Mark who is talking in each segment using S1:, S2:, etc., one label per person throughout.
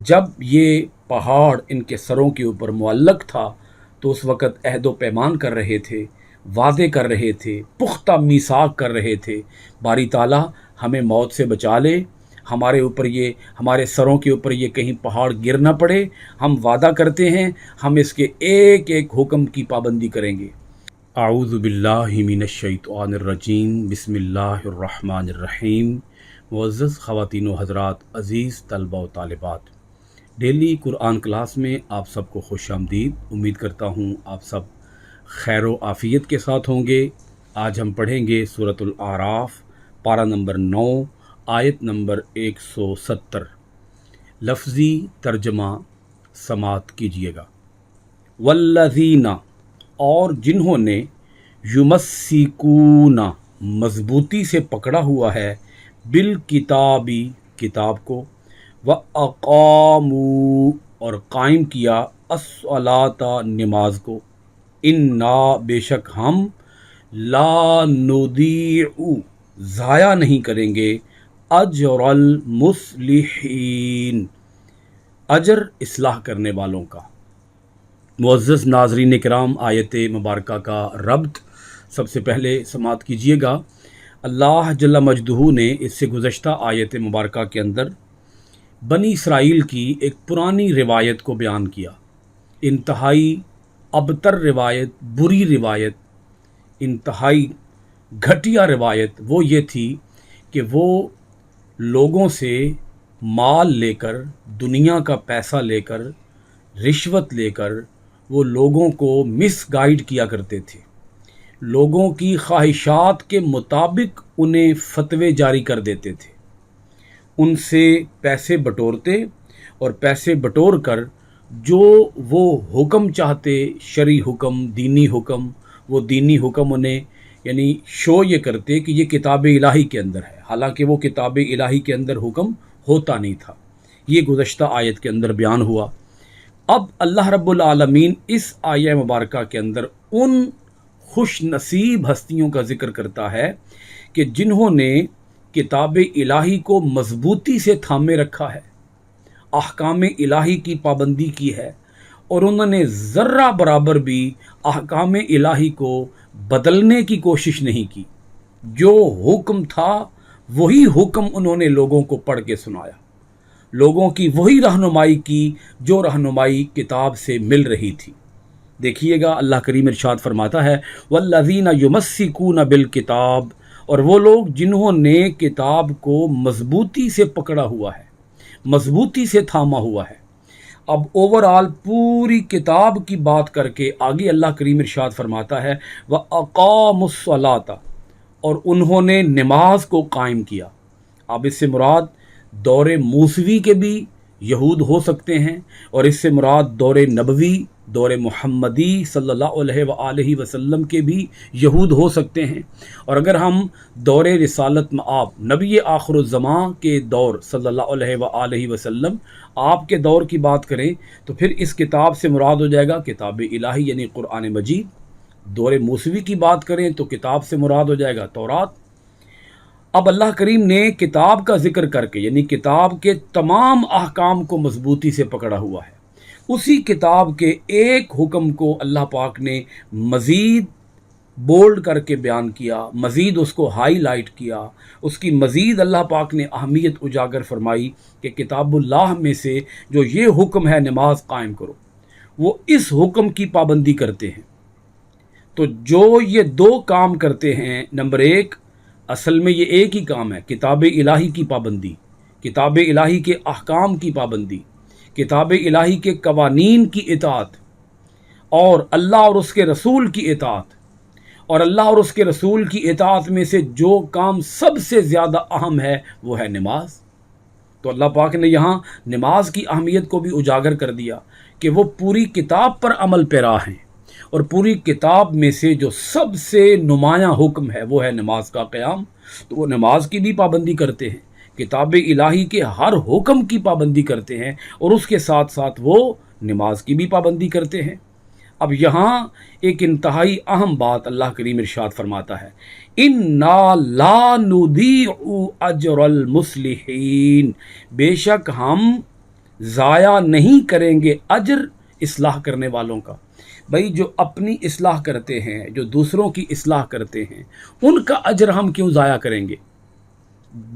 S1: جب یہ پہاڑ ان کے سروں کے اوپر معلق تھا تو اس وقت عہد و پیمان کر رہے تھے، وعدے کر رہے تھے، پختہ میثاق کر رہے تھے، باری تعالیٰ ہمیں موت سے بچا لے، ہمارے سروں کے اوپر یہ کہیں پہاڑ گر نہ پڑے، ہم وعدہ کرتے ہیں ہم اس کے ایک ایک حکم کی پابندی کریں گے۔ اعوذ باللہ من الشیطان الرجیم، بسم اللہ الرحمن الرحیم۔ معزز خواتین و حضرات، عزیز طلبہ و طالبات، ڈیلی قرآن کلاس میں آپ سب کو خوش آمدید۔ امید کرتا ہوں آپ سب خیر و عافیت کے ساتھ ہوں گے۔ آج ہم پڑھیں گے سورۃ الاعراف، پارہ نمبر 9، آیت نمبر 170۔ لفظی ترجمہ سماعت کیجیے گا۔ والذین، اور جنہوں نے، یمسکون، مضبوطی سے پکڑا ہوا ہے، بالکتابی، کتاب کو، وَأَقَامُوا، اور قائم کیا، الصَّلَاةَ، نماز کو، انا، بے شک ہم، لا نضیع، ضائع نہیں کریں گے، اجر المصلحین، اجر اصلاح کرنے والوں کا۔ معزز ناظرین کرام، آیت مبارکہ کا ربط سب سے پہلے سماعت کیجیے گا۔ اللہ جل مجدہ نے اس سے گزشتہ آیت مبارکہ کے اندر بنی اسرائیل کی ایک پرانی روایت کو بیان کیا، انتہائی ابتر روایت، بری روایت، انتہائی گھٹیا روایت۔ وہ یہ تھی کہ وہ لوگوں سے مال لے کر، دنیا کا پیسہ لے کر، رشوت لے کر، وہ لوگوں کو مس گائیڈ کیا کرتے تھے، لوگوں کی خواہشات کے مطابق انہیں فتوے جاری کر دیتے تھے، ان سے پیسے بٹورتے اور پیسے بٹور کر جو وہ حکم چاہتے، شرعی حکم، دینی حکم، وہ دینی حکم انہیں یعنی شو یہ کرتے کہ یہ کتاب الہی کے اندر ہے، حالانکہ وہ کتاب الہی کے اندر حکم ہوتا نہیں تھا۔ یہ گزشتہ آیت کے اندر بیان ہوا۔ اب اللہ رب العالمین اس آیہ مبارکہ کے اندر ان خوش نصیب ہستیوں کا ذکر کرتا ہے کہ جنہوں نے کتاب الہی کو مضبوطی سے تھامے رکھا ہے، احکام الہی کی پابندی کی ہے، اور انہوں نے ذرہ برابر بھی احکام الہی کو بدلنے کی کوشش نہیں کی۔ جو حکم تھا وہی حکم انہوں نے لوگوں کو پڑھ کے سنایا، لوگوں کی وہی رہنمائی کی جو رہنمائی کتاب سے مل رہی تھی۔ دیکھیے گا اللہ کریم ارشاد فرماتا ہے، والذین یمسکون بالکتاب، اور وہ لوگ جنہوں نے کتاب کو مضبوطی سے پکڑا ہوا ہے، مضبوطی سے تھاما ہوا ہے۔ اب اوورآل پوری کتاب کی بات کر کے آگے اللہ کریم ارشاد فرماتا ہے، وَأَقَامُوا الصَّلَاةَ، اور انہوں نے نماز کو قائم کیا۔ اب اس سے مراد دور موسوی کے بھی یہود ہو سکتے ہیں، اور اس سے مراد دور نبوی، دور محمدی صلی اللہ علیہ وآلہ وسلم کے بھی یہود ہو سکتے ہیں، اور اگر ہم دور رسالت مآب نبی آخر الزماں کے دور صلی اللہ علیہ وآلہ وسلم آپ کے دور کی بات کریں تو پھر اس کتاب سے مراد ہو جائے گا کتاب الہی یعنی قرآن مجید۔ دور موسوی کی بات کریں تو کتاب سے مراد ہو جائے گا تورات۔ اب اللہ کریم نے کتاب کا ذکر کر کے یعنی کتاب کے تمام احکام کو مضبوطی سے پکڑا ہوا ہے، اسی کتاب کے ایک حکم کو اللہ پاک نے مزید بولڈ کر کے بیان کیا، مزید اس کو ہائی لائٹ کیا، اس کی مزید اللہ پاک نے اہمیت اجاگر فرمائی کہ کتاب اللہ میں سے جو یہ حکم ہے نماز قائم کرو، وہ اس حکم کی پابندی کرتے ہیں۔ تو جو یہ دو کام کرتے ہیں، نمبر ایک، اصل میں یہ ایک ہی کام ہے، کتاب الہی کی پابندی، کتاب الہی کے احکام کی پابندی، کتاب الہی کے قوانین کی اطاعت، اور اللہ اور اس کے رسول کی اطاعت۔ اور اللہ اور اس کے رسول کی اطاعت میں سے جو کام سب سے زیادہ اہم ہے وہ ہے نماز۔ تو اللہ پاک نے یہاں نماز کی اہمیت کو بھی اجاگر کر دیا کہ وہ پوری کتاب پر عمل پیرا ہیں، اور پوری کتاب میں سے جو سب سے نمایاں حکم ہے وہ ہے نماز کا قیام۔ تو وہ نماز کی بھی پابندی کرتے ہیں، کتاب الہی کے ہر حکم کی پابندی کرتے ہیں، اور اس کے ساتھ ساتھ وہ نماز کی بھی پابندی کرتے ہیں۔ اب یہاں ایک انتہائی اہم بات اللہ کریم ارشاد فرماتا ہے، اِنَّا لَا نُضِيعُ أَجْرَ الْمُصْلِحِينَ، بے شک ہم ضائع نہیں کریں گے اجر اصلاح کرنے والوں کا۔ بھائی جو اپنی اصلاح کرتے ہیں، جو دوسروں کی اصلاح کرتے ہیں، ان کا اجر ہم کیوں ضائع کریں گے؟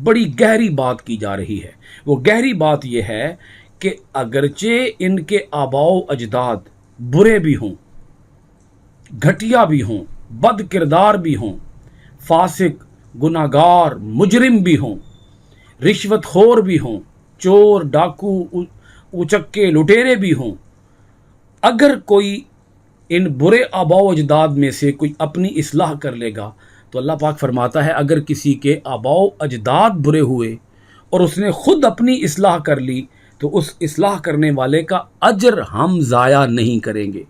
S1: بڑی گہری بات کی جا رہی ہے۔ وہ گہری بات یہ ہے کہ اگرچہ ان کے آباء و اجداد برے بھی ہوں، گھٹیا بھی ہوں، بد کردار بھی ہوں، فاسق، گناہگار، مجرم بھی ہوں، رشوت خور بھی ہوں، چور، ڈاکو، اچکے، لٹیرے بھی ہوں، اگر کوئی ان برے آباء و اجداد میں سے کوئی اپنی اصلاح کر لے گا تو اللہ پاک فرماتا ہے اگر کسی کے آباء و اجداد برے ہوئے اور اس نے خود اپنی اصلاح کر لی تو اس اصلاح کرنے والے کا اجر ہم ضائع نہیں کریں گے۔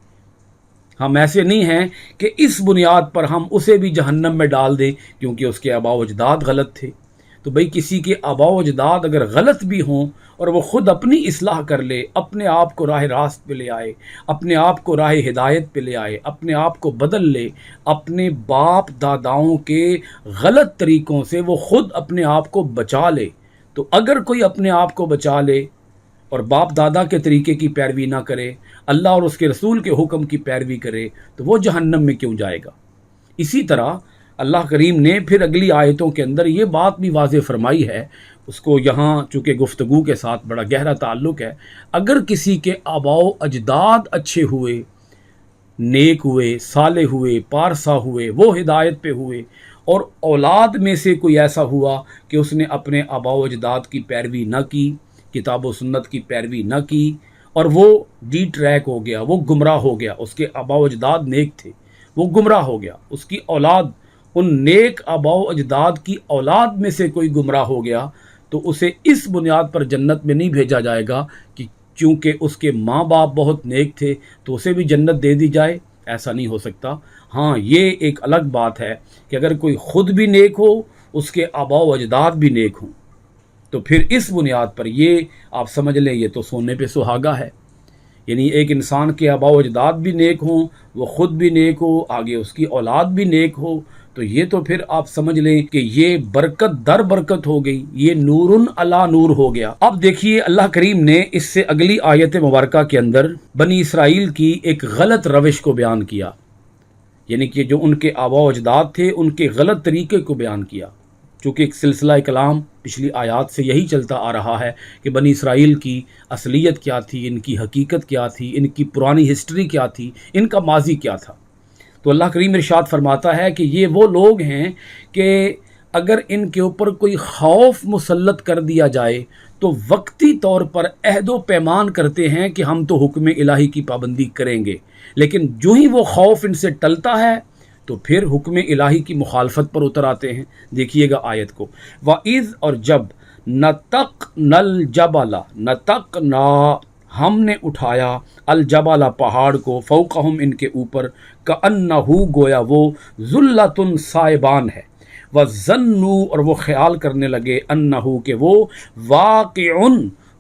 S1: ہم ایسے نہیں ہیں کہ اس بنیاد پر ہم اسے بھی جہنم میں ڈال دیں کیونکہ اس کے آباء و اجداد غلط تھے۔ تو بھئی کسی کے آباء و اجداد اگر غلط بھی ہوں اور وہ خود اپنی اصلاح کر لے، اپنے آپ کو راہ راست پہ لے آئے، اپنے آپ کو راہ ہدایت پہ لے آئے، اپنے آپ کو بدل لے، اپنے باپ داداؤں کے غلط طریقوں سے وہ خود اپنے آپ کو بچا لے، تو اگر کوئی اپنے آپ کو بچا لے اور باپ دادا کے طریقے کی پیروی نہ کرے، اللہ اور اس کے رسول کے حکم کی پیروی کرے، تو وہ جہنم میں کیوں جائے گا؟ اسی طرح اللہ کریم نے پھر اگلی آیتوں کے اندر یہ بات بھی واضح فرمائی ہے، اس کو یہاں چونکہ گفتگو کے ساتھ بڑا گہرا تعلق ہے، اگر کسی کے آباء و اجداد اچھے ہوئے، نیک ہوئے، صالح ہوئے، پارسا ہوئے، وہ ہدایت پہ ہوئے، اور اولاد میں سے کوئی ایسا ہوا کہ اس نے اپنے آباء و اجداد کی پیروی نہ کی، کتاب و سنت کی پیروی نہ کی، اور وہ ڈی ٹریک ہو گیا، وہ گمراہ ہو گیا، اس کے آباء و اجداد نیک تھے، وہ گمراہ ہو گیا، اس کی اولاد ان نیک آباء و اجداد کی اولاد میں سے کوئی گمراہ ہو گیا، تو اسے اس بنیاد پر جنت میں نہیں بھیجا جائے گا کہ چونکہ اس کے ماں باپ بہت نیک تھے تو اسے بھی جنت دے دی جائے، ایسا نہیں ہو سکتا۔ ہاں یہ ایک الگ بات ہے کہ اگر کوئی خود بھی نیک ہو، اس کے آباء و اجداد بھی نیک ہوں، تو پھر اس بنیاد پر یہ آپ سمجھ لیں یہ تو سونے پہ سہاگا ہے، یعنی ایک انسان کے آباء و اجداد بھی نیک ہوں، وہ خود بھی نیک ہو، آگے اس کی اولاد بھی نیک ہو، تو یہ تو پھر آپ سمجھ لیں کہ یہ برکت در برکت ہو گئی، یہ نور علی نور ہو گیا۔ اب دیکھیے اللہ کریم نے اس سے اگلی آیت مبارکہ کے اندر بنی اسرائیل کی ایک غلط روش کو بیان کیا، یعنی کہ جو ان کے آباء و اجداد تھے ان کے غلط طریقے کو بیان کیا، چونکہ ایک سلسلہ کلام پچھلی آیات سے یہی چلتا آ رہا ہے کہ بنی اسرائیل کی اصلیت کیا تھی، ان کی حقیقت کیا تھی، ان کی پرانی ہسٹری کیا تھی، ان کا ماضی کیا تھا۔ تو اللہ کریم ارشاد فرماتا ہے کہ یہ وہ لوگ ہیں کہ اگر ان کے اوپر کوئی خوف مسلط کر دیا جائے تو وقتی طور پر عہد و پیمان کرتے ہیں کہ ہم تو حکم الہی کی پابندی کریں گے، لیکن جو ہی وہ خوف ان سے ٹلتا ہے تو پھر حکم الہی کی مخالفت پر اتر آتے ہیں۔ دیکھیے گا آیت کو، وَإِذْ اور جب نَتَقْنَا الْجَبَلَ نَتَقْنَا ہم نے اٹھایا الجبل پہاڑ کو فوقہم ان کے اوپر کأنہ گویا وہ ذلۃ سائبان ہے، وظنوا اور وہ خیال کرنے لگے انہ کہ وہ واقع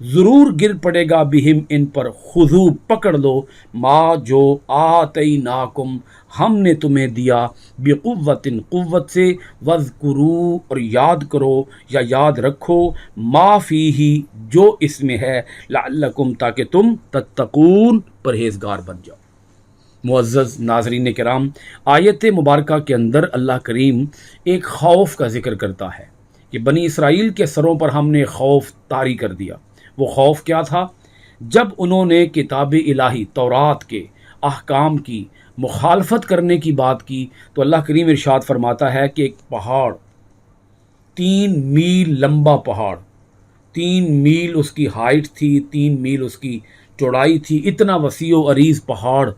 S1: ضرور گر پڑے گا بہم ان پر، خذو پکڑ لو ما جو آتیناکم ہم نے تمہیں دیا، بقوت قوت سے، وذکروا اور یاد کرو یا یاد رکھو ما فیہ جو اس میں ہے، لعلکم تاکہ تم تتقون پرہیزگار بن جاؤ۔ معزز ناظرین کرام، آیت مبارکہ کے اندر اللہ کریم ایک خوف کا ذکر کرتا ہے کہ بنی اسرائیل کے سروں پر ہم نے خوف طاری کر دیا۔ وہ خوف کیا تھا؟ جب انہوں نے کتاب الہی تورات کے احکام کی مخالفت کرنے کی بات کی تو اللہ کریم ارشاد فرماتا ہے کہ ایک پہاڑ 3 میل لمبا پہاڑ، 3 میل اس کی ہائٹ تھی، 3 میل اس کی چوڑائی تھی، اتنا وسیع و عریض پہاڑ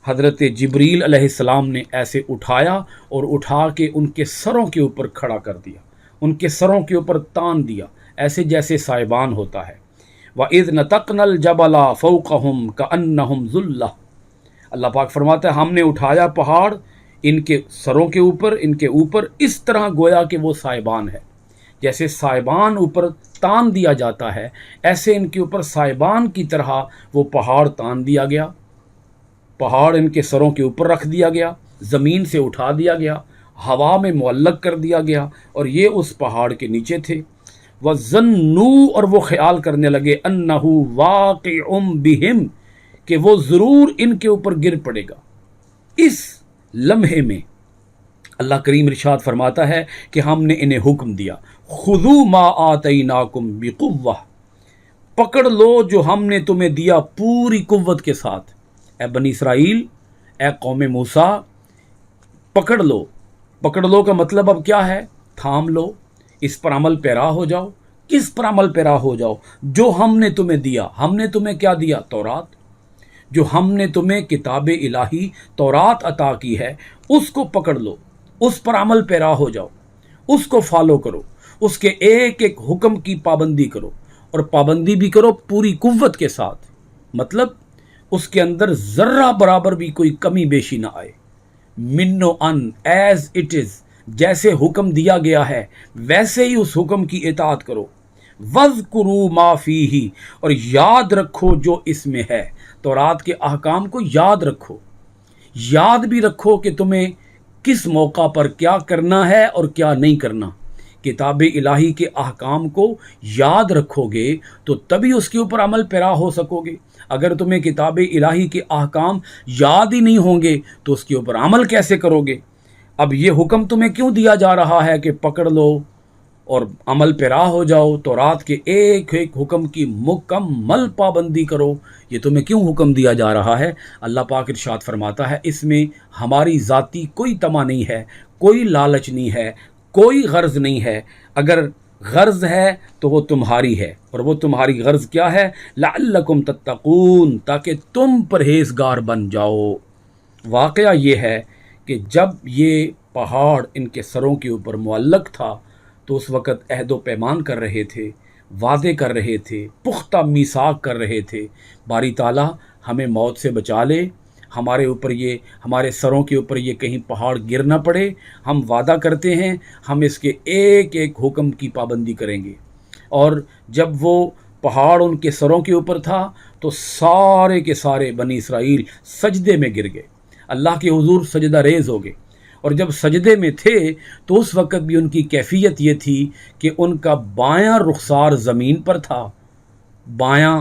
S1: حضرت جبریل علیہ السلام نے ایسے اٹھایا اور اٹھا کے ان کے سروں کے اوپر کھڑا کر دیا، ان کے سروں کے اوپر تان دیا، ایسے جیسے سائبان ہوتا ہے۔ وَإِذْ نَتَقْنَا الْجَبَلَ فَوْقَهُمْ كَأَنَّهُمْ ذُلَّةٌ اللہ پاک فرماتا ہے ہم نے اٹھایا پہاڑ ان کے سروں کے اوپر، ان کے اوپر اس طرح گویا کہ وہ سائبان ہے، جیسے سائبان اوپر تان دیا جاتا ہے ایسے ان کے اوپر سائبان کی طرح وہ پہاڑ تان دیا گیا، پہاڑ ان کے سروں کے اوپر رکھ دیا گیا، زمین سے اٹھا دیا گیا، ہوا میں معلق کر دیا گیا، اور یہ اس پہاڑ کے نیچے تھے۔ وَظَنُّوا اور وہ خیال کرنے لگے أَنَّهُ وَاقِعٌ بِهِمْ کہ وہ ضرور ان کے اوپر گر پڑے گا۔ اس لمحے میں اللہ کریم ارشاد فرماتا ہے کہ ہم نے انہیں حکم دیا خُذُوا مَا آتَيْنَاكُمْ بِقُوَّةٍ پکڑ لو جو ہم نے تمہیں دیا پوری قوت کے ساتھ۔ اے بنی اسرائیل، اے قوم موسیٰ، پکڑ لو۔ پکڑ لو کا مطلب اب کیا ہے؟ تھام لو، اس پر عمل پیرا ہو جاؤ۔ کس پر عمل پیرا ہو جاؤ؟ جو ہم نے تمہیں دیا۔ ہم نے تمہیں کیا دیا؟ تورات۔ جو ہم نے تمہیں کتاب الہی تورات عطا کی ہے، اس کو پکڑ لو، اس پر عمل پیرا ہو جاؤ، اس کو فالو کرو، اس کے ایک ایک حکم کی پابندی کرو، اور پابندی بھی کرو پوری قوت کے ساتھ۔ مطلب اس کے اندر ذرہ برابر بھی کوئی کمی بیشی نہ آئے۔ من و ان، ایز اٹ از، جیسے حکم دیا گیا ہے ویسے ہی اس حکم کی اطاعت کرو۔ وَاذْكُرُوا مَا فِيهِ اور یاد رکھو جو اس میں ہے۔ تورات کے احکام کو یاد رکھو۔ یاد بھی رکھو کہ تمہیں کس موقع پر کیا کرنا ہے اور کیا نہیں کرنا۔ کتاب الہی کے احکام کو یاد رکھو گے تو تبھی اس کے اوپر عمل پیرا ہو سکو گے۔ اگر تمہیں کتاب الہی کے احکام یاد ہی نہیں ہوں گے تو اس کے اوپر عمل کیسے کرو گے؟ اب یہ حکم تمہیں کیوں دیا جا رہا ہے کہ پکڑ لو اور عمل پیرا ہو جاؤ، تورات کے ایک ایک حکم کی مکمل پابندی کرو؟ یہ تمہیں کیوں حکم دیا جا رہا ہے؟ اللہ پاک ارشاد فرماتا ہے اس میں ہماری ذاتی کوئی طمع نہیں ہے، کوئی لالچ نہیں ہے، کوئی غرض نہیں ہے۔ اگر غرض ہے تو وہ تمہاری ہے، اور وہ تمہاری غرض کیا ہے؟ لعلکم تتقون، تاکہ تم پرہیزگار بن جاؤ۔ واقعہ یہ ہے کہ جب یہ پہاڑ ان کے سروں کے اوپر معلق تھا تو اس وقت عہد و پیمان کر رہے تھے، وعدے کر رہے تھے، پختہ میثاق کر رہے تھے، باری تعالیٰ ہمیں موت سے بچا لے، ہمارے اوپر یہ، ہمارے سروں کے اوپر یہ کہیں پہاڑ گر نہ پڑے، ہم وعدہ کرتے ہیں ہم اس کے ایک ایک حکم کی پابندی کریں گے۔ اور جب وہ پہاڑ ان کے سروں کے اوپر تھا تو سارے کے سارے بنی اسرائیل سجدے میں گر گئے، اللہ کے حضور سجدہ ریز ہو گئے۔ اور جب سجدے میں تھے تو اس وقت بھی ان کی کیفیت یہ تھی کہ ان کا بایاں رخسار زمین پر تھا، بایاں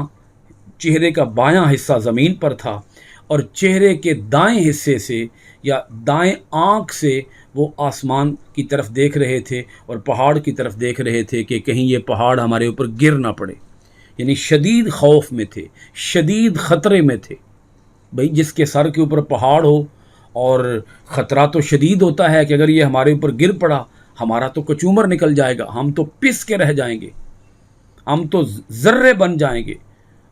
S1: چہرے کا بایاں حصہ زمین پر تھا، اور چہرے کے دائیں حصے سے یا دائیں آنکھ سے وہ آسمان کی طرف دیکھ رہے تھے اور پہاڑ کی طرف دیکھ رہے تھے کہ کہیں یہ پہاڑ ہمارے اوپر گر نہ پڑے۔ یعنی شدید خوف میں تھے، شدید خطرے میں تھے۔ بھئی جس کے سر کے اوپر پہاڑ ہو اور خطرہ تو شدید ہوتا ہے کہ اگر یہ ہمارے اوپر گر پڑا ہمارا تو کچومر نکل جائے گا، ہم تو پس کے رہ جائیں گے، ہم تو ذرے بن جائیں گے،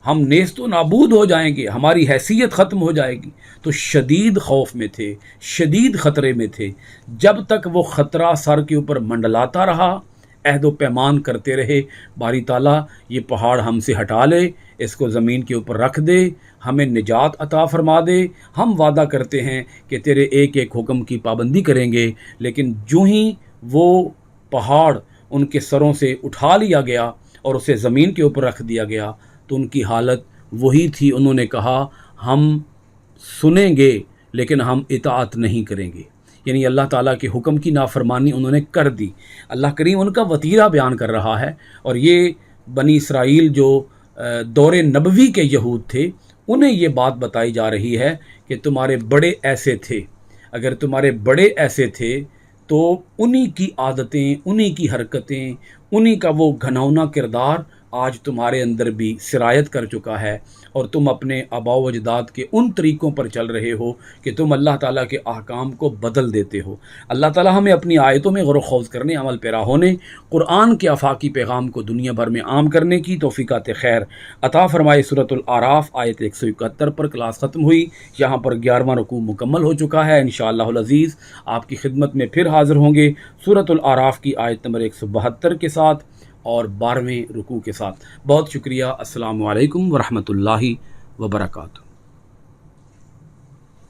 S1: ہم نیست و نابود ہو جائیں گے، ہماری حیثیت ختم ہو جائے گی۔ تو شدید خوف میں تھے، شدید خطرے میں تھے۔ جب تک وہ خطرہ سر کے اوپر منڈلاتا رہا، عہد و پیمان کرتے رہے، باری تعالیٰ یہ پہاڑ ہم سے ہٹا لے، اس کو زمین کے اوپر رکھ دے، ہمیں نجات عطا فرما دے، ہم وعدہ کرتے ہیں کہ تیرے ایک ایک حکم کی پابندی کریں گے۔ لیکن جو ہی وہ پہاڑ ان کے سروں سے اٹھا لیا گیا اور اسے زمین کے اوپر رکھ دیا گیا تو ان کی حالت وہی تھی۔ انہوں نے کہا ہم سنیں گے لیکن ہم اطاعت نہیں کریں گے، یعنی اللہ تعالیٰ کے حکم کی نافرمانی انہوں نے کر دی۔ اللہ کریم ان کا وتیرہ بیان کر رہا ہے، اور یہ بنی اسرائیل جو دور نبوی کے یہود تھے انہیں یہ بات بتائی جا رہی ہے کہ تمہارے بڑے ایسے تھے۔ اگر تمہارے بڑے ایسے تھے تو انہی کی عادتیں، انہی کی حرکتیں، انہی کا وہ گھناؤنا کردار آج تمہارے اندر بھی سرایت کر چکا ہے، اور تم اپنے آباء و اجداد کے ان طریقوں پر چل رہے ہو کہ تم اللہ تعالیٰ کے احکام کو بدل دیتے ہو۔ اللہ تعالیٰ ہمیں اپنی آیتوں میں غور و خوض کرنے، عمل پیرا ہونے، قرآن کے آفاقی پیغام کو دنیا بھر میں عام کرنے کی توفیقات خیر عطا فرمائے۔ سورۃ الاعراف آیت 171 پر کلاس ختم ہوئی، یہاں پر 11واں رکوع مکمل ہو چکا ہے۔ انشاءاللہ العزیز آپ کی خدمت میں پھر حاضر ہوں گے سورۃ الاعراف کی آیت نمبر 172 کے ساتھ اور 12ویں رکوع کے ساتھ۔ بہت شکریہ۔ السلام علیکم ورحمۃ اللہ وبرکاتہ۔